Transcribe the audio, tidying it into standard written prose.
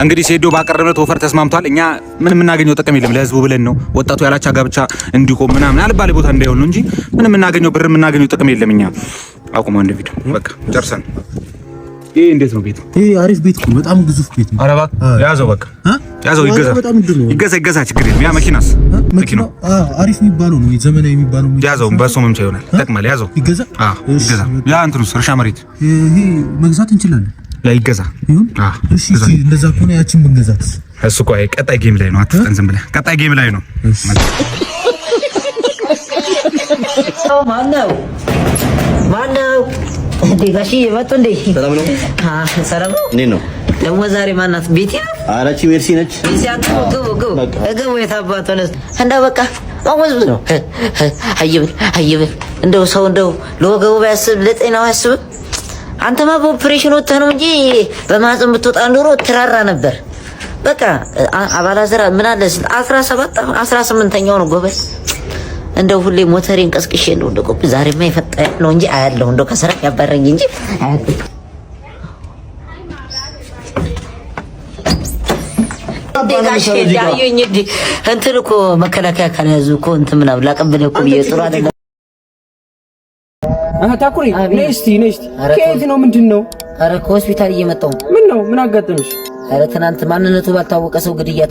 እንግዲህ ሴዶ ባቀረበለት ኦፈር ተስማምቷል። እኛ ምን የምናገኘው ጥቅም የለም። ለህዝቡ ብለን ነው ወጣቱ ያላቻ ጋብቻ እንዲቆም ምናምን አልባሌ ቦታ እንዳይሆን ነው እንጂ ምን የምናገኘው ብር የምናገኘው ጥቅም የለም። እኛ አቁመው እንደ ቪዲዮ በቃ ጨርሰን። ይሄ እንዴት ነው ቤቱ? ይሄ አሪፍ ቤት ነው። በጣም ግዙፍ ቤት ነው። ኧረ እባክህ ያዘው፣ በቃ ያዘው። ይገዛ ችግር የለም። ያ መኪናስ መኪናው አሪፍ የሚባለው ነው፣ ዘመናዊ የሚባለው ነው። ያዘው፣ በሱ መምቻ ይሆናል። ይጠቅማል። ያዘው፣ ይገዛ። ይገዛ። ያ እንትኑስ እርሻ መሬት ይሄ መግዛት እንችላለን። ያ ይገዛ። እሺ፣ እንደዛ ከሆነ ያችን ብንገዛት። እሱ ቆይ ቀጣይ ጌም ላይ ነው። አትፍጠን፣ ዝም ብለህ ቀጣይ ጌም ላይ ነው። ማነው እንዴ? ጋሺ መጡ እንዴ? ሰላም ነው? ሰላም ነው። እኔ ነው ደግሞ ዛሬ ማናት? ቤቲ ነው። አራቺ ሜርሲ ነች። ገቡ የታባቱ ነስ እንዳ በቃ አወዝ ነው። አይብል እንደው ሰው እንደው ለወገቡ ባያስብ ለጤናው ያስብ። አንተማ በኦፕሬሽን ወጥተህ ነው እንጂ በማህፀን ብትወጣ ኑሮ ትራራ ነበር። በቃ አባላዘራ ምን አለ 17 18ኛው ነው ጎበዝ። እንደው ሁሌ ሞተሬን ቀስቅሼ እንደው ቆብ ዛሬማ ይፈጣ ነው እንጂ አያለሁ እንደው ከሰራ ያባረኝ እንጂ አያለሁ። ጋሽ ዳዩኝ እንትን እኮ መከላከያ ካልያዙ እኮ እንትን ምናምን ላቀበለ እኮ ጥሩ አይደለም። ታኩሪ ነስቲ ከየት ነው? ምንድነው? ኧረ ከሆስፒታል እየመጣሁ። ምን ነው? ምን አጋጠመሽ? ኧረ ትናንት ማንነቱ ባልታወቀ ሰው ግድያ